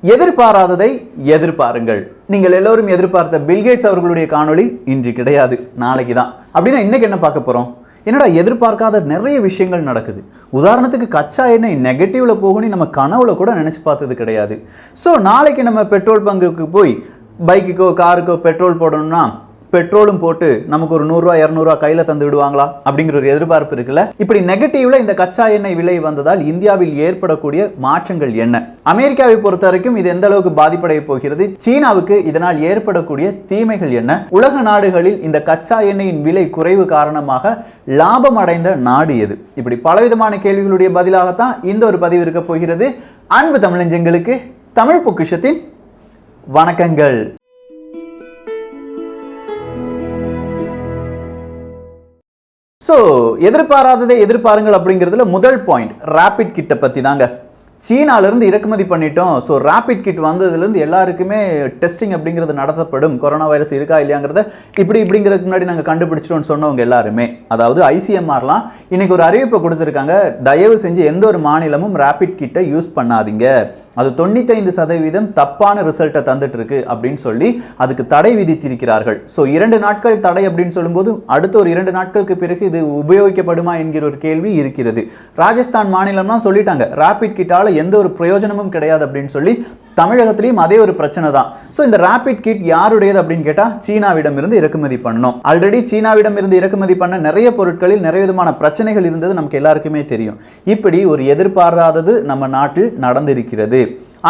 எதிர்பாராததை எதிர்பாருங்கள். நீங்கள் எல்லோரும் எதிர்பார்த்த பில்கேட்ஸ் அவர்களுடைய காணொளி இன்று கிடையாது, நாளைக்கு தான். அப்படின்னா இன்னைக்கு என்ன பார்க்க போறோம்? என்னடா எதிர்பார்க்காத நிறைய விஷயங்கள் நடக்குது. உதாரணத்துக்கு கச்சா எண்ணெய் நெகட்டிவ்ல போகணும்னு நம்ம கனவுல கூட நினைச்சு பார்த்தது கிடையாது. ஸோ நாளைக்கு நம்ம பெட்ரோல் பங்குக்கு போய் பைக்குக்கோ காருக்கோ பெட்ரோல் போடணும்னா பெட்ரோலும் போட்டு நமக்கு ஒரு 100 ரூபா 200 ரூபா கையில் தந்து விடுவாங்களா அப்படிங்கிற ஒரு எதிர்பார்ப்பு இருக்குல்ல. இப்படி நெகட்டிவ்ல இந்த கச்சா எண்ணெய் விலை வந்ததால் இந்தியாவில் ஏற்படக்கூடிய மாற்றங்கள் என்ன? அமெரிக்காவை பொறுத்த வரைக்கும் இது எந்த அளவுக்கு பாதிப்படைய போகிறது? சீனாவுக்கு இதனால் ஏற்படக்கூடிய தீமைகள் என்ன? உலக நாடுகளில் இந்த கச்சா எண்ணெயின் விலை குறைவு காரணமாக லாபம் அடைந்த நாடு எது? இப்படி பலவிதமான கேள்விகளுடைய பதிலாகத்தான் இந்த ஒரு பதிவு இருக்க போகிறது. அன்பு தமிழஞ்சங்களுக்கு தமிழ் பொக்கிஷத்தின் வணக்கங்கள். ஸோ எதிர்பாராததை எதிர்பாருங்கள் அப்படிங்கிறதுல முதல் பாயிண்ட் ரேபிட் கிட்டை பற்றி தாங்க. சீனாவிலிருந்து இறக்குமதி பண்ணிட்டோம். ஸோ ரேபிட் கிட் வந்ததுலேருந்து எல்லாருக்குமே டெஸ்டிங் அப்படிங்கிறது நடத்தப்படும். கொரோனா வைரஸ் இருக்கா இல்லையாங்கிறத இப்படிங்கிறதுக்கு முன்னாடி நாங்கள் கண்டுபிடிச்சிட்டோம்னு சொன்னவங்க எல்லாருமே, அதாவது ஐசிஎம்ஆர்லாம் இன்னைக்கு ஒரு அறிவிப்பை கொடுத்துருக்காங்க. தயவு செஞ்சு எந்த ஒரு மாநிலமும் ரேபிட் கிட்டை யூஸ் பண்ணாதீங்க, அது 95% தப்பான ரிசல்ட்டை தந்துட்டு இருக்கு அப்படின்னு சொல்லி அதுக்கு தடை விதித்திருக்கிறார்கள். ஸோ 2 நாட்கள் தடை அப்படின்னு சொல்லும்போது அடுத்த ஒரு 2 நாட்களுக்கு பிறகு இது உபயோகிக்கப்படுமா என்கிற ஒரு கேள்வி இருக்கிறது. ராஜஸ்தான் மாநிலம்லாம் சொல்லிட்டாங்க ரேபிட் கிட்டால எந்த ஒரு பிரயோஜனமும் கிடையாது அப்படின்னு சொல்லி. தமிழகத்திலையும் அதே ஒரு பிரச்சனை தான். ஸோ இந்த ரேபிட் கிட் யாருடையது அப்படின்னு கேட்டால் சீனாவிடம் இருந்து இறக்குமதி பண்ணணும். ஆல்ரெடி சீனாவிடம் இருந்து இறக்குமதி பண்ண நிறைய பொருட்களில் நிறைய விதமான பிரச்சனைகள் இருந்தது நமக்கு எல்லாருக்குமே தெரியும். இப்படி ஒரு எதிர்பாராதது நம்ம நாட்டில் நடந்திருக்கிறது.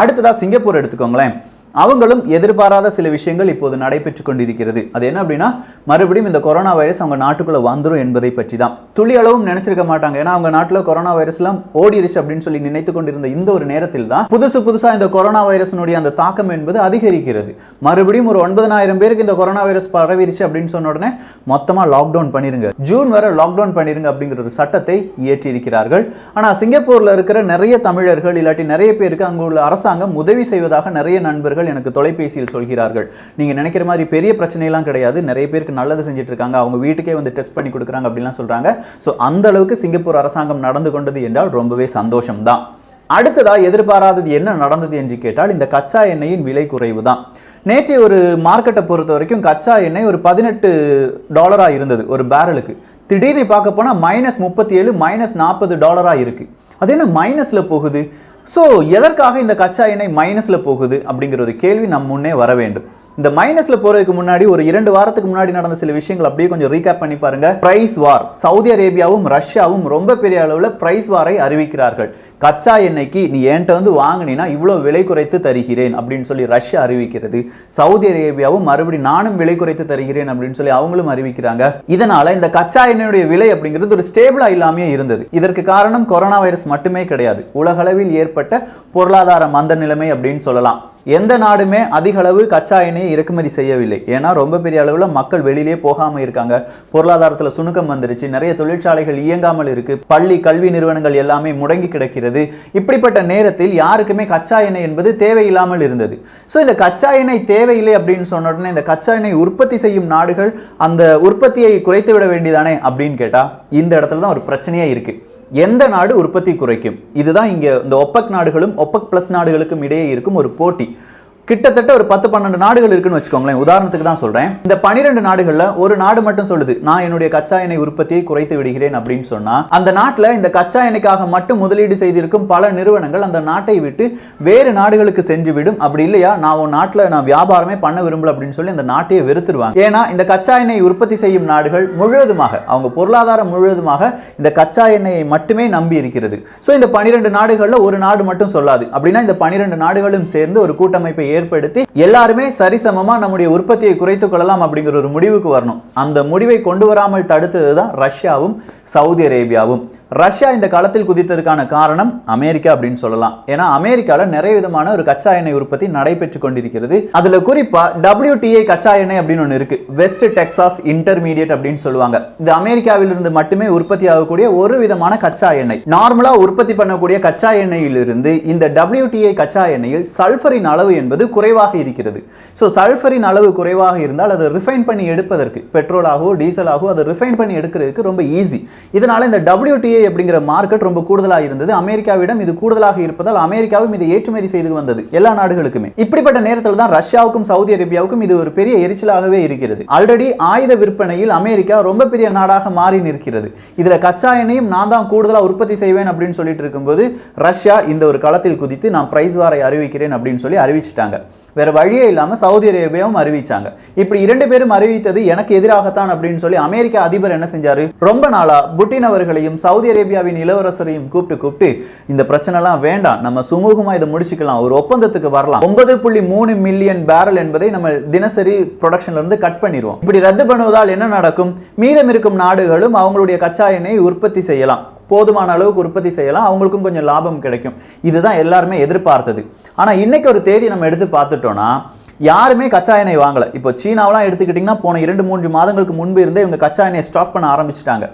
அடுத்ததா சிங்கப்பூர் எடுத்துக்கோங்களேன். அவங்களும் எதிர்பாராத சில விஷயங்கள் இப்போது நடைபெற்று கொண்டிருக்கிறது. அது என்ன அப்படின்னா மறுபடியும் இந்த கொரோனா வைரஸ் அவங்க நாட்டுக்குள்ள வந்துடும் என்பதை பற்றி தான். துளி அளவும் நினைச்சிருக்க மாட்டாங்க. ஏன்னா அவங்க நாட்டில் கொரோனா வைரஸ்லாம் ஓடிருச்சு அப்படின்னு சொல்லி நினைத்து கொண்டிருந்த இந்த ஒரு நேரத்தில் தான் புதுசா இந்த கொரோனா வைரஸினுடைய அந்த தாக்கம் என்பது அதிகரிக்கிறது. மறுபடியும் ஒரு 9,000 பேருக்கு இந்த கொரோனா வைரஸ் பரவிருச்சு அப்படின்னு சொன்ன உடனே மொத்தமா லாக்டவுன் பண்ணிருங்க, ஜூன் வரை லாக்டவுன் பண்ணிருங்க அப்படிங்கிற ஒரு சட்டத்தை இயற்றி இருக்கிறார்கள். ஆனா சிங்கப்பூர்ல இருக்கிற நிறைய தமிழர்கள் இல்லாட்டி நிறைய பேருக்கு அங்கு உள்ள அரசாங்கம் உதவி செய்வதாக நிறைய நண்பர்கள் எனக்கு தொலைபேசியில் சொல்கிறார்கள். நீங்க நினைக்கிற மாதிரி பெரிய பிரச்சனைலாம் கிடையாது, நிறைய பேருக்கு நல்லது செஞ்சுட்டு இருக்காங்க, அவங்க வீட்டுக்கே வந்து டெஸ்ட் பண்ணி கொடுக்குறாங்க அப்படிலாம் சொல்றாங்க. ஸோ அந்த அளவுக்கு சிங்கப்பூர் அரசாங்கம் நடந்து கொண்டது என்றால் ரொம்பவே சந்தோஷம் தான். அடுத்ததா எதிர்பாராதது என்ன நடந்தது என்று கேட்டால் இந்த கச்சா எண்ணெயின் விலை குறைவு தான். நேற்று ஒரு மார்க்கெட்டை பொறுத்த வரைக்கும் கச்சா எண்ணெய் ஒரு $18 இருந்தது ஒரு பேரலுக்கு. திடீர்னு பார்க்க போனா -37 -40 இருக்கு. அது என்ன மைனஸ்ல போகுது? ஸோ எதற்காக இந்த கச்சா எண்ணெய் மைனஸில் போகுது அப்படிங்கிற ஒரு கேள்வி நம் முன்னே வர வேண்டும். இந்த மைனஸில் போகிறதுக்கு முன்னாடி ஒரு 2 வாரத்துக்கு முன்னாடி நடந்த சில விஷயங்கள் அப்படியே கொஞ்சம் ரீகேப் பண்ணி பாருங்க. பிரைஸ் வார். சவுதி அரேபியாவும் ரஷ்யாவும் ரொம்ப பெரிய அளவில் பிரைஸ் வாரை அறிவிக்கிறார்கள். கச்சா எண்ணெய்க்கு நீ என்கிட்ட வந்து வாங்கினா இவ்வளோ விலை குறைத்து தருகிறேன் அப்படின்னு சொல்லி ரஷ்யா அறிவிக்கிறது. சவுதி அரேபியாவும் மறுபடியும் நானும் விலை குறைத்து தருகிறேன் அப்படின்னு சொல்லி அவங்களும் அறிவிக்கிறாங்க. இதனால இந்த கச்சா எண்ணெயுடைய விலை அப்படிங்கிறது ஒரு ஸ்டேபிளா இல்லாமே இருந்தது. இதற்கு காரணம் கொரோனா வைரஸ் மட்டுமே கிடையாது, உலகளவில் ஏற்பட்ட பொருளாதார மந்த நிலைமை அப்படின்னு சொல்லலாம். எந்த நாடுமே அதிக அளவு கச்சா எண்ணெயை இறக்குமதி செய்யவில்லை. ஏன்னா ரொம்ப பெரிய அளவில் மக்கள் வெளியிலே போகாமல் இருக்காங்க, பொருளாதாரத்தில் சுணுக்கம் வந்துருச்சு, நிறைய தொழிற்சாலைகள் இயங்காமல் இருக்கு, பள்ளி கல்வி நிறுவனங்கள் எல்லாமே முடங்கி கிடக்கிறது. இப்படிப்பட்ட நேரத்தில் யாருக்குமே கச்சா எண்ணெய் என்பது தேவையில்லாமல் இருந்தது. ஸோ இந்த கச்சா எண்ணெய் தேவையில்லை அப்படின்னு சொன்ன உடனே இந்த கச்சா எண்ணெய் உற்பத்தி செய்யும் நாடுகள் அந்த உற்பத்தியை குறைத்து விட வேண்டியதானே அப்படின்னு கேட்டா இந்த இடத்துல தான் ஒரு பிரச்சனையே இருக்கு. எந்த நாடு உற்பத்தி குறைக்கும்? இதுதான் இங்க இந்த ஒப்பக் நாடுகளும் ஒப்பக் பிளஸ் நாடுகளுக்கும் இடையே இருக்கும் ஒரு போட்டி. கிட்டத்தட்ட ஒரு 10-12 நாடுகள் இருக்குன்னு வச்சுக்கோங்களேன். உதாரணத்துக்கு தான் சொல்றேன். இந்த 12 நாடுகள்ல ஒரு நாடு மட்டும் சொல்லுது நான் என்னுடைய கச்சா எண்ணெய் உற்பத்தியை குறைத்து விடுகிறேன் அப்படின்னு சொன்னா அந்த நாட்டில் இந்த கச்சா எண்ணெய்க்காக மட்டும் முதலீடு செய்திருக்கும் பல நிறுவனங்கள் அந்த நாட்டை விட்டு வேறு நாடுகளுக்கு சென்று விடும். அப்படி இல்லையா நான் உன் நாட்டில் நான் வியாபாரமே பண்ண விரும்பல அப்படின்னு சொல்லி அந்த நாட்டையே வெறுத்துருவாங்க. ஏன்னா இந்த கச்சா எண்ணெய் உற்பத்தி செய்யும் நாடுகள் முழுவதுமாக அவங்க பொருளாதாரம் முழுவதுமாக இந்த கச்சா எண்ணெயை மட்டுமே நம்பி இருக்கிறது. ஸோ இந்த 12 நாடுகள்ல ஒரு நாடு மட்டும் சொல்லாது. அப்படின்னா இந்த 12 நாடுகளும் சேர்ந்து ஒரு கூட்டமைப்பை ஏற்படுத்தி எல்லாருமே சரிசமமா நம்முடைய உற்பத்தியை குறைத்துக் கொள்ளலாம் அப்படிங்கிற ஒரு முடிவுக்கு வரணும். அந்த முடிவை கொண்டு வராமல் தடுத்ததுதான் ரஷ்யாவும் சவுதி அரேபியாவும். ரஷ்யா இந்த களத்தில் குதித்ததற்கான காரணம் அமெரிக்கா அப்படின்னு சொல்லலாம். ஏன்னா அமெரிக்காவில் நிறைய விதமான ஒரு கச்சா எண்ணெய் உற்பத்தி நடைபெற்று கொண்டிருக்கிறது. அதுல குறிப்பா WTA கச்சா எண்ணெய் அப்படின்னு ஒன்று இருக்கு, வெஸ்ட் டெக்சாஸ் இன்டர்மீடியட் அப்படின்னு சொல்லுவாங்க. இது அமெரிக்காவில் இருந்து மட்டுமே உற்பத்தி ஆகக்கூடிய ஒரு விதமான கச்சா எண்ணெய். நார்மலா உற்பத்தி பண்ணக்கூடிய கச்சா எண்ணெயில் இருந்து இந்த WTA கச்சா எண்ணெயில் சல்பரின் அளவு என்பது குறைவாக இருக்கிறது. ஸோ சல்பரின் அளவு குறைவாக இருந்தால் அதை ரிஃபைன் பண்ணி எடுப்பதற்கு பெட்ரோலாகவோ டீசலாகவோ அதை ரிஃபைன் பண்ணி எடுக்கிறதுக்கு ரொம்ப ஈஸி. இதனால இந்த WTA அப்படிங்கிற மார்க்கெட் ரொம்ப கூடுதலாக இருந்தது. அமெரிக்காவிடம் இது கூடுதலாக இருப்பதால் அமெரிக்காவும் இதை ஏற்றுமதி செய்து வந்தது எல்லா நாடுகளுக்குமே. இப்படிப்பட்ட நேரத்தில் தான் ரஷ்யாவுக்கும் சவுதி அரேபியாவுக்கும் இது ஒரு பெரிய எரிச்சலாகவே இருக்கிறது. ஆல்ரெடி ஆயுத விற்பனையில் அமெரிக்கா ரொம்ப பெரிய நாடாக மாறி நிற்கிறது. இதுல கச்சா எண்ணெயும் நான் தான் கூடுதலா உற்பத்தி செய்வேன் அப்படின்னு சொல்லிட்டு இருக்கும்போது ரஷ்யா இந்த ஒரு களத்தில் குதித்து நான் பிரைஸ் வாரை அறிவிக்கிறேன் அப்படின்னு சொல்லி அறிவிச்சிட்டாங்க. வேற வழியே இல்லாம சவுதி அரேபியாவும் அறிவிச்சாங்க. இப்படி இரண்டு பேரும் அறிவித்தது எனக்கு எதிராகத்தான் அப்படின்னு சொல்லி அமெரிக்க அதிபர் என்ன செஞ்சாரு, ரொம்ப நாளா புட்டின் அவர்களையும் சவுதி அரேபியாவின் இளவரசரையும் கூப்பிட்டு இந்த பிரச்சனை எல்லாம் வேண்டாம், நம்ம சுமூகமா இதை முடிச்சுக்கலாம், ஒரு ஒப்பந்தத்துக்கு வரலாம், 9.3 மில்லியன் பேரல் என்பதை நம்ம தினசரி ப்ரொடக்ஷன்ல இருந்து கட் பண்ணிடுவோம். இப்படி ரத்து பண்ணுவதால் என்ன நடக்கும், மீதம் இருக்கும் நாடுகளும் அவங்களுடைய கச்சா எண்ணெயை உற்பத்தி செய்யலாம், போதுமான அளவுக்கு உற்பத்தி செய்யலாம், அவங்களுக்கும் கொஞ்சம் லாபம் கிடைக்கும். இதுதான் எல்லாருமே எதிர்பார்த்தது. ஆனா இன்னைக்கு ஒரு தேதி நம்ம எடுத்து பார்த்துட்டோம்னா யாருமே கச்சா எண்ணெய் வாங்கல. இப்போ சீனாவெல்லாம் எடுத்துக்கிட்டிங்கன்னா போன 2-3 மாதங்களுக்கு முன்பு இருந்தே இவங்க கச்சா எண்ணெய் ஸ்டாக் பண்ண ஆரம்பிச்சிட்டாங்க.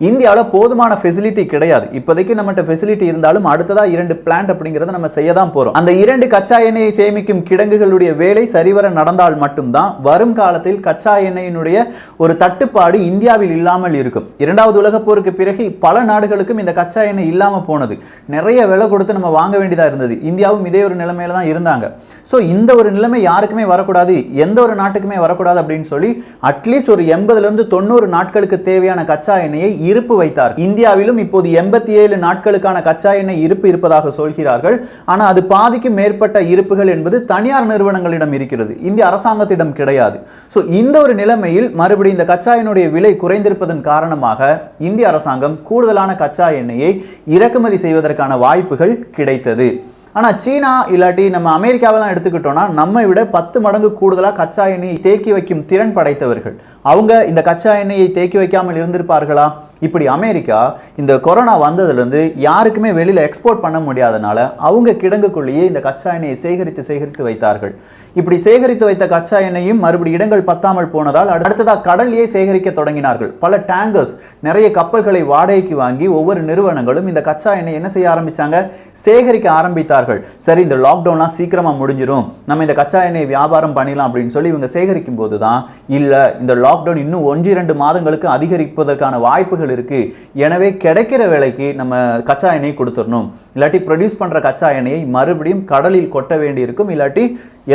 இந்தியாவில் போதுமான ஃபெசிலிட்டி கிடையாது. இப்போதைக்கு நம்மகிட்ட ஃபெசிலிட்டி இருந்தாலும் அடுத்ததா 2 பிளான்ட் அப்படிங்கிறத நம்ம செய்ய தான் போறோம். அந்த 2 கச்சா எண்ணெயை சேமிக்கும் கிடங்குகளுடைய வேலை சரிவர நடந்தால் மட்டும்தான் வரும் காலத்தில் கச்சா எண்ணெயினுடைய ஒரு தட்டுப்பாடு இந்தியாவில் இல்லாமல் இருக்கும். 2வது உலகப் போருக்கு பிறகு பல நாடுகளுக்கும் இந்த கச்சா எண்ணெய் இல்லாம போனது. நிறைய விலை கொடுத்து நம்ம வாங்க வேண்டியதா இருந்தது. இந்தியாவும் இதே ஒரு நிலைமையில தான் இருந்தாங்க. ஸோ இந்த ஒரு நிலைமை யாருக்குமே வரக்கூடாது, எந்த ஒரு நாட்டுக்குமே வரக்கூடாது அப்படின்னு சொல்லி அட்லீஸ்ட் ஒரு 80 to 90 நாட்களுக்கு தேவையான கச்சா எண்ணெயை இருப்பு வைத்தார். இந்தியாவிலும் இப்போது 87 நாட்களுக்கான கச்சா எண்ணெய் இருப்பு இருப்பதாக சொல்கிறார்கள். ஆனால் அது பாதிக்கும் மேற்பட்ட இருப்புகள் என்பது தனியார் நிறுவனங்களிடம் இருக்கிறது, இந்திய அரசாங்கத்திடம் கிடையாது. ஸோ இந்த ஒரு நிலைமையில் மறுபடியும் இந்த கச்சா எண்ணெயுடைய விலை குறைந்திருப்பதன் காரணமாக இந்திய அரசாங்கம் கூடுதலான கச்சா எண்ணெயை இறக்குமதி செய்வதற்கான வாய்ப்புகள் கிடைத்தது. ஆனால் சீனா இல்லாட்டி நம்ம அமெரிக்காவெல்லாம் எடுத்துக்கிட்டோம்னா நம்மை விட 10 மடங்கு கூடுதலாக கச்சா எண்ணெயை தேக்கி வைக்கும் திறன் படைத்தவர்கள். அவங்க இந்த கச்சா எண்ணெயை தேக்கி வைக்காமல் இருந்திருப்பார்களா? இப்படி அமெரிக்கா இந்த கொரோனா வந்ததுலேருந்து யாருக்குமே வெளியில் எக்ஸ்போர்ட் பண்ண முடியாதனால அவங்க கிடங்குக்குள்ளேயே இந்த கச்சா எண்ணெயை சேகரித்து வைத்தார்கள். இப்படி சேகரித்து வைத்த கச்சா எண்ணெயும் மறுபடி இடங்கள் பத்தாமல் போனதால் அடுத்ததாக கடல்லையே சேகரிக்க தொடங்கினார்கள். பல டேங்கர்ஸ், நிறைய கப்பல்களை வாடகைக்கு வாங்கி ஒவ்வொரு நிறுவனங்களும் இந்த கச்சா எண்ணெய் என்ன செய்ய ஆரம்பிச்சாங்க, சேகரிக்க ஆரம்பித்தார்கள். சரி, இந்த லாக்டவுன்லாம் சீக்கிரமா முடிஞ்சிடும், நம்ம இந்த கச்சா எண்ணெய் வியாபாரம் பண்ணிடலாம் அப்படின்னு சொல்லி இவங்க சேகரிக்கும் போது தான் இல்லை, இந்த லாக்டவுன் இன்னும் 1-2 மாதங்களுக்கு அதிகரிப்பதற்கான வாய்ப்புகள் இருக்கு, எனவே கிடைக்கிற விலைக்கு நம்ம கச்சா எண்ணெய் கொடுத்துடணும், இல்லாட்டி ப்ரொடியூஸ் பண்ற கச்சா எண்ணெயை மறுபடியும் கடலில் கொட்ட வேண்டி இருக்கும், இல்லாட்டி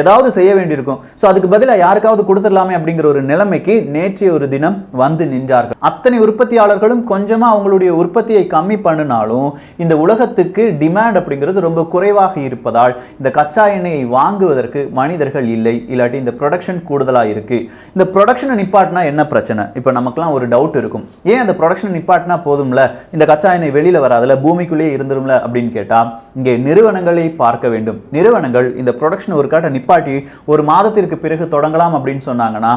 ஏதாவது செய்ய வேண்டியிருக்கும். ஸோ அதுக்கு பதிலாக யாருக்காவது கொடுத்துடலாமே அப்படிங்கிற ஒரு நிலைமைக்கு நேற்றைய ஒரு தினம் வந்து நின்றார்கள். அத்தனை உற்பத்தியாளர்களும் கொஞ்சமா அவங்களுடைய உற்பத்தியை கம்மி பண்ணினாலும் இந்த உலகத்துக்கு டிமாண்ட் அப்படிங்கிறது ரொம்ப குறைவாக இருப்பதால் இந்த கச்சா எண்ணெயை வாங்குவதற்கு மனிதர்கள் இல்லை, இல்லாட்டி இந்த ப்ரொடக்ஷன் கூடுதலாக இருக்கு. இந்த ப்ரொடக்ஷனை நிப்பாட்டினா என்ன பிரச்சனை? இப்போ நமக்குலாம் ஒரு டவுட் இருக்கும், ஏன் அந்த ப்ரொடக்ஷனை நிப்பாட்டினா போதும்ல, இந்த கச்சா எண்ணெய் வெளியில வராதுல, பூமிக்குள்ளே இருந்துரும்ல அப்படின்னு கேட்டா இங்கே நிறுவனங்களை பார்க்க வேண்டும். நிறுவனங்கள் இந்த ப்ரொடக்ஷன் ஒரு காட்ட நிப்பாட்டி ஒரு மாதத்திற்கு பிறகு தொடங்கலாம் அப்படின்னு சொன்னாங்கன்னா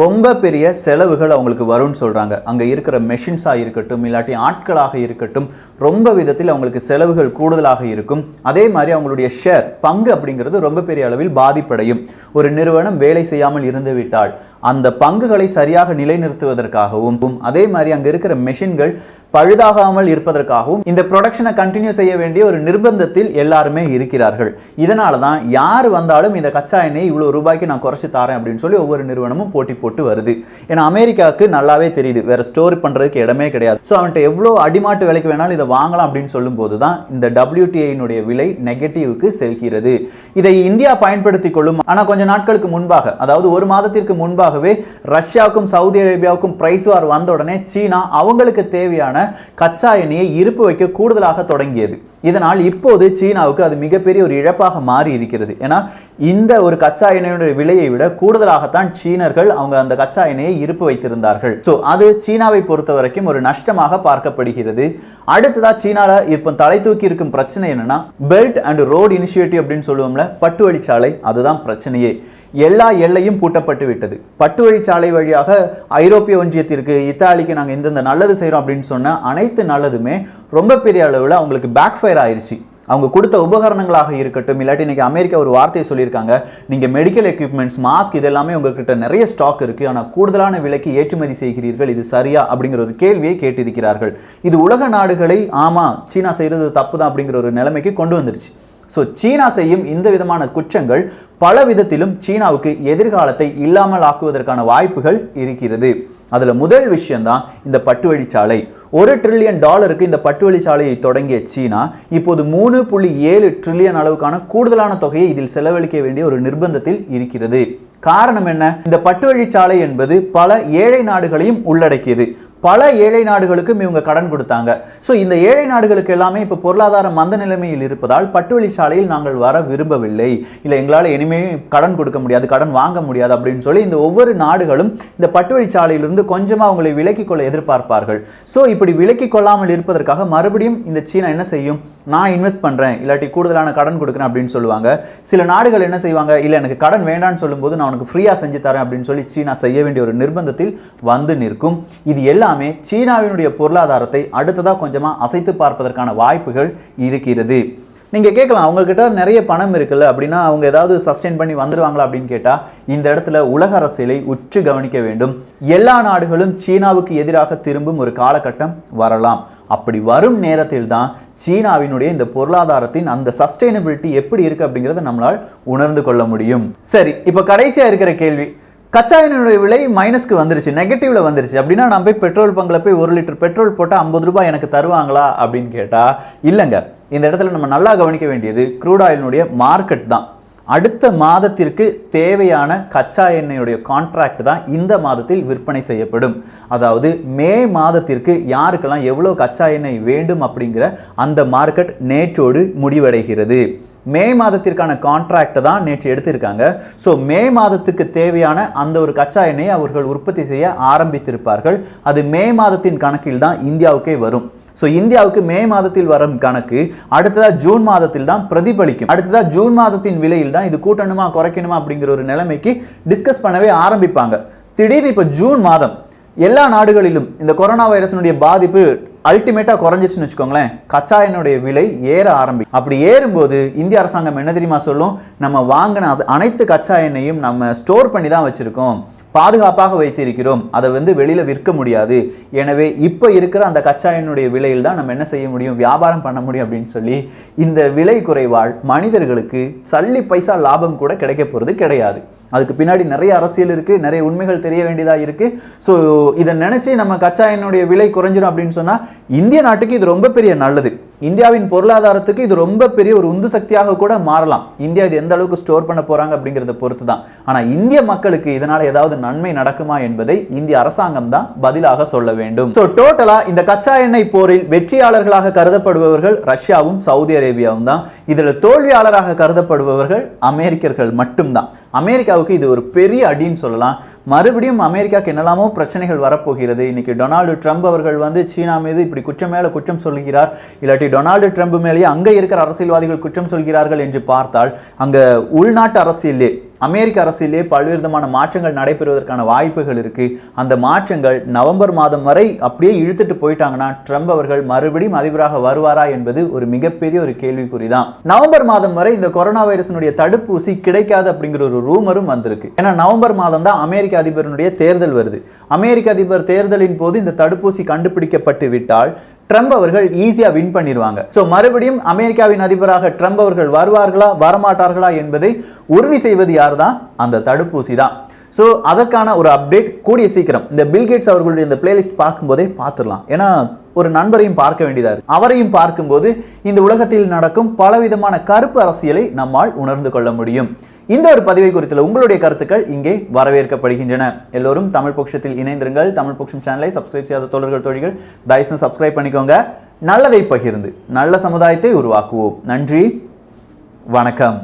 ரொம்ப பெரிய செலவுகள் அவங்களுக்கு வரும்னு சொல்றாங்க. அங்க இருக்கிற மெஷின்ஸா இருக்கட்டும், இல்லாட்டி ஆட்களாக இருக்கட்டும், ரொம்ப விதத்தில் அவங்களுக்கு செலவுகள் கூடுதலாக இருக்கும். அதே மாதிரி அவங்களுடைய ஷேர், பங்கு அப்படிங்கிறது ரொம்ப பெரிய அளவில் பாதிப்படையும். ஒரு நிறுவனம் வேலை செய்யாமல் இருந்து விட்டால் அந்த பங்குகளை சரியாக நிலைநிறுத்துவதற்காகவும், அதே மாதிரி அங்க இருக்கிற மெஷின்கள் பழுதாகாமல் இருப்பதற்காகவும் இந்த ப்ரொடக்ஷனை கண்டினியூ செய்ய வேண்டிய ஒரு நிர்பந்தத்தில் எல்லாருமே இருக்கிறார்கள். இதனால தான் யார் வந்தாலும் இந்த கச்சா எண்ணெய் இவ்வளவு ரூபாய்க்கு நான் குறைச்சி தரேன் அப்படின்னு சொல்லி ஒவ்வொரு நிறுவனமும் போட்டி போட்டு வருது. ஏன்னா அமெரிக்காவுக்கு நல்லாவே தெரியுது வேற ஸ்டோர் பண்றதுக்கு இடமே கிடையாது. ஸோ அவன்கிட்ட எவ்வளோ அடிமாட்டு விலைக்கு வேணாலும் இதை வாங்கலாம் அப்படின்னு சொல்லும் போது தான் இந்த WTI விலை நெகட்டிவ்க்கு செல்கிறது. இதை இந்தியா பயன்படுத்திக் கொள்ளும். ஆனால் கொஞ்ச நாட்களுக்கு முன்பாக, அதாவது ஒரு மாதத்திற்கு முன்பாகவே ரஷ்யாவுக்கும் சவுதி அரேபியாவுக்கும் பிரைஸ் வார் வந்த உடனே சீனா அவங்களுக்கு தேவையான கச்சா எண்ணெயை இருப்பு வைக்க கூடுதலாக தொடங்கியது. இதனால் இப்போது சீனாவுக்கு அது மிகப்பெரிய ஒரு இழப்பாக மாறி இருக்கிறது. ஏன்னா இந்த ஒரு கச்சா எண்ணெயுடைய விலையை விட கூடுதலாகத்தான் சீனர்கள் அவங்க அந்த கச்சா எண்ணெயை இருப்பு வைத்திருந்தார்கள். ஸோ அது சீனாவை பொறுத்த வரைக்கும் ஒரு நஷ்டமாக பார்க்கப்படுகிறது. அடுத்ததா சீனால இப்போ தலை தூக்கி இருக்கும் பிரச்சனை என்னன்னா பெல்ட் அண்ட் ரோடு இனிஷியேட்டிவ் அப்படின்னு சொல்லுவோம்ல, பட்டு வழிச்சாலை, அதுதான் பிரச்சனையே. எல்லா எல்லையும் பூட்டப்பட்டு விட்டது. பட்டு வழிச்சாலை வழியாக ஐரோப்பிய ஒன்றியத்திற்கு, இத்தாலிக்கு நாங்கள் இந்தந்த நல்லது செய்கிறோம் அப்படின்னு சொன்ன அனைத்து நல்லதுமே ரொம்ப பெரிய அளவில் அவங்களுக்கு பேக் ஃபயர் ஆயிடுச்சு. அவங்க கொடுத்த உபகரணங்களாக இருக்கட்டும், இல்லாட்டி இன்னைக்கு அமெரிக்கா ஒரு வார்த்தையை சொல்லியிருக்காங்க, நீங்கள் மெடிக்கல் எக்யூப்மெண்ட்ஸ், மாஸ்க் இதெல்லாமே உங்ககிட்ட நிறைய ஸ்டாக் இருக்குது, ஆனால் கூடுதலான விலைக்கு ஏற்றுமதி செய்கிறீர்கள், இது சரியா அப்படிங்கிற ஒரு கேள்வியை கேட்டிருக்கிறார்கள். இது உலக நாடுகளை ஆமாம் சீனா செய்கிறது தப்பு தான் அப்படிங்கிற ஒரு நிலைமைக்கு கொண்டு வந்துருச்சு. ஸோ சீனா செய்யும் இந்த விதமான குற்றங்கள் பல விதத்திலும் சீனாவுக்கு எதிர்காலத்தை இல்லாமல் ஆக்குவதற்கான வாய்ப்புகள் இருக்கிறது. அதில் முதல் விஷயம்தான் இந்த பட்டு வழிச்சாலை. $1 trillion இந்த பட்டுவழிச்சாலையை தொடங்கிய சீனா இப்போது 3.7 trillion அளவுக்கான கூடுதலான தொகையை இதில் செலவழிக்க வேண்டிய ஒரு நிர்பந்தத்தில் இருக்கிறது. காரணம் என்ன? இந்த பட்டுவழிச்சாலை என்பது பல ஏழை நாடுகளையும் உள்ளடக்கியது. பல ஏழை நாடுகளுக்கும் இவங்க கடன் கொடுத்தாங்க. ஸோ இந்த ஏழை நாடுகளுக்கு எல்லாமே இப்போ பொருளாதார மந்த நிலைமையில் இருப்பதால் பட்டுவழிச்சாலையில் நாங்கள் வர விரும்பவில்லை, இல்லை எங்களால் இனிமேல் கடன் கொடுக்க முடியாது, கடன் வாங்க முடியாது அப்படின்னு சொல்லி இந்த ஒவ்வொரு நாடுகளும் இந்த பட்டுவழிச்சாலையிலிருந்து கொஞ்சமாக அவங்களை விலக்கிக் கொள்ள எதிர்பார்ப்பார்கள். ஸோ இப்படி விலக்கிக் கொள்ளாமல் இருப்பதற்காக மறுபடியும் இந்த சீனா என்ன செய்யும்? நான் இன்வெஸ்ட் பண்ணுறேன், இல்லாட்டி கூடுதலான கடன் கொடுக்குறேன் அப்படின்னு சொல்லுவாங்க. சில நாடுகள் என்ன செய்வாங்க? இல்லை எனக்கு கடன் வேண்டான்னு சொல்லும்போது நான் உனக்கு ஃப்ரீயாக செஞ்சு தரேன் அப்படின்னு சொல்லி சீனா செய்ய வேண்டிய ஒரு நிர்பந்தத்தில் வந்து நிற்கும். இது எல்லாம் சீனாவினுடைய பொருளாதாரத்தை அடுத்ததா கொஞ்சமா அசைத்து பார்ப்பதற்கான வாய்ப்புகள் இருக்கிறது. நீங்க கேட்கலாம், அவங்க கிட்ட நிறைய பணம் இருக்குல்ல, அப்படின்னா அவங்க ஏதாவது சஸ்டெயின் பண்ணி வந்துருவாங்களா அப்படின்னு கேட்டா, இந்த இடத்துல உலக அரசியலை உற்று கவனிக்க வேண்டும். எல்லா நாடுகளும் சீனாவுக்கு எதிராக திரும்பும் ஒரு காலகட்டம் வரலாம். அப்படி வரும் நேரத்தில் தான் சீனாவினுடைய இந்த பொருளாதாரத்தின் அந்த சஸ்டைனபிலிட்டி எப்படி இருக்கு அப்படிங்கிறத நம்மளால் உணர்ந்து கொள்ள முடியும். சரி, இப்போ கடைசியா இருக்கிற கேள்வி, கச்சா எண்ணெயோட விலை மைனஸ்க்கு வந்துருச்சு, நெகட்டிவ்ல வந்துருச்சு அப்படின்னா நான் போய் பெட்ரோல் பங்கில் போய் 1 லிட்டர் பெட்ரோல் போட்டால் 50 ரூபாய் எனக்கு தருவாங்களா அப்படின்னு கேட்டால் இல்லைங்க. இந்த இடத்துல நம்ம நல்லா கவனிக்க வேண்டியது க்ரூட் ஆயிலினுடைய மார்க்கெட் தான். அடுத்த மாதத்திற்கு தேவையான கச்சா எண்ணெயுடைய கான்ட்ராக்ட் தான் இந்த மாதத்தில் விற்பனை செய்யப்படும். அதாவது மே மாதத்திற்கு யாருக்கெல்லாம் எவ்வளோ கச்சா எண்ணெய் வேண்டும் அப்படிங்கிற அந்த மார்க்கெட் நேற்றோடு முடிவடைகிறது. மே மாதத்திற்கான கான்ட்ராக்ட் தான் நேற்று எடுத்திருக்காங்க. ஸோ மே மாதத்துக்கு தேவையான அந்த ஒரு கச்சா எண்ணெயை அவர்கள் உற்பத்தி செய்ய ஆரம்பித்திருப்பார்கள். அது மே மாதத்தின் கணக்கில் தான் இந்தியாவுக்கே வரும். ஸோ இந்தியாவுக்கு மே மாதத்தில் வரும் கணக்கு அடுத்ததாக ஜூன் மாதத்தில் தான் பிரதிபலிக்கும். அடுத்ததாக ஜூன் மாதத்தின் விலையில் தான் இது கூட்டணுமா குறைக்கணுமா அப்படிங்கிற ஒரு நிலைமைக்கு டிஸ்கஸ் பண்ணவே ஆரம்பிப்பாங்க. திடீர்னு இப்போ ஜூன் மாதம் எல்லா நாடுகளிலும் இந்த கொரோனா வைரஸினுடைய பாதிப்பு அல்டிமேட்டா குறைஞ்சிச்சுன்னு வச்சுக்கோங்களேன், கச்சா எண்ணெயுடைய விலை ஏற ஆரம்பிக்கும். அப்படி ஏறும்போது இந்திய அரசாங்கம் என்ன தெரியுமா சொல்லும்? நம்ம வாங்கின அனைத்து கச்சா எண்ணெயும் நம்ம ஸ்டோர் பண்ணி தான் வச்சிருக்கோம், பாதுகாப்பாக வைத்திருக்கிறோம், அதை வெளியில விற்க முடியாது. எனவே இப்போ இருக்கிற அந்த கச்சா எண்ணெயுடைய விலையில் தான் நம்ம என்ன செய்ய முடியும்? வியாபாரம் பண்ண முடியும் அப்படின்னு சொல்லி இந்த விலை குறைவால் மனிதர்களுக்கு சல்லி பைசா லாபம் கூட கிடைக்க போறது கிடையாது. அதுக்கு பின்னாடி நிறைய அரசியல் இருக்கு, நிறைய உண்மைகள் தெரிய வேண்டியதா இருக்கு. ஸோ இதை நினைச்சு நம்ம கச்சா எண்ணெயுடைய விலை குறைஞ்சிடும் அப்படின்னு சொன்னா இந்திய நாட்டுக்கு இது ரொம்ப பெரிய நல்லது. இந்தியாவின் பொருளாதாரத்துக்கு இது ரொம்ப பெரிய ஒரு உந்து சக்தியாக கூட மாறலாம். இந்தியா இது எந்த அளவுக்கு ஸ்டோர் பண்ண போறாங்க அப்படிங்கிறத பொறுத்து தான். ஆனா இந்திய மக்களுக்கு இதனால ஏதாவது நன்மை நடக்குமா என்பதை இந்திய அரசாங்கம் தான் பதிலாக சொல்ல வேண்டும். ஸோ டோட்டலா இந்த கச்சா எண்ணெய் போரில் வெற்றியாளர்களாக கருதப்படுபவர்கள் ரஷ்யாவும் சவுதி அரேபியாவும் தான். இதுல தோல்வியாளராக கருதப்படுபவர்கள் அமெரிக்கர்கள் மட்டும்தான். அமெரிக்காவுக்கு இது ஒரு பெரிய அடின்னு சொல்லலாம். மறுபடியும் அமெரிக்காவுக்கு என்னெல்லாமோ பிரச்சனைகள் வரப்போகிறது. இன்னைக்கு டொனால்டு ட்ரம்ப் அவர்கள் சீனா மீது இப்படி குற்றம் மேல குற்றம் சொல்கிறார், இல்லாட்டி டொனால்டு ட்ரம்ப் மேலேயே அங்க இருக்கிற அரசியல்வாதிகள் குற்றம் சொல்கிறார்கள் என்று பார்த்தால் அங்க உள்நாட்டு அரசியலே அமெரிக்க அரசியலே பல்வேறு விதமான மாற்றங்கள் நடைபெறுவதற்கான வாய்ப்புகள் இருக்கு. அந்த மாற்றங்கள் நவம்பர் மாதம் வரை அப்படியே இழுத்துட்டு போயிட்டாங்கன்னா ட்ரம்ப் அவர்கள் மறுபடியும் அதிபராக வருவாரா என்பது ஒரு மிகப்பெரிய ஒரு கேள்விக்குறிதான். நவம்பர் மாதம் வரை இந்த கொரோனா வைரஸினுடைய தடுப்பூசி கிடைக்காது அப்படிங்கிற ஒரு ரூமரும் வந்திருக்கு. ஏன்னா நவம்பர் மாதம் தான் அமெரிக்க அதிபருடைய தேர்தல் வருது. அமெரிக்க அதிபர் தேர்தலின் போது இந்த தடுப்பூசி கண்டுபிடிக்கப்பட்டு விட்டால் ட்ரம்ப் அவர்கள் ஈஸியா வின் பண்ணிடுவாங்க. சோ மறுபடியும் அமெரிக்காவின் அதிபராக ட்ரம்ப் அவர்கள் வருவார்களா வரமாட்டார்களா என்பதை உறுதி செய்வது யார் தான்? அந்த தடுப்பூசி தான். ஸோ அதற்கான ஒரு அப்டேட் கூடிய சீக்கிரம் இந்த பில்கேட்ஸ் அவர்களுடைய இந்த பிளேலிஸ்ட் பார்க்கும்போதே பார்த்துடலாம். ஏன்னா ஒரு நண்பரையும் பார்க்க வேண்டியதா இருக்கு. அவரையும் பார்க்கும்போது இந்த உலகத்தில் நடக்கும் பலவிதமான கருப்பு அரசியலை நம்மால் உணர்ந்து கொள்ள முடியும். இந்த ஒரு பதிவை குறித்துள்ள உங்களுடைய கருத்துக்கள் இங்கே வரவேற்கப்படுகின்றன. எல்லோரும் தமிழ் பொக்கிஷத்தில் இணைந்திருங்கள். தமிழ் பொக்கிஷம் சேனலை சப்ஸ்கிரைப் செய்யாத தோழர்கள் தோழிகள் தயவுசெய்து சப்ஸ்கிரைப் பண்ணிக்கோங்க. நல்லதை பகிர்ந்து நல்ல சமுதாயத்தை உருவாக்குவோம். நன்றி, வணக்கம்.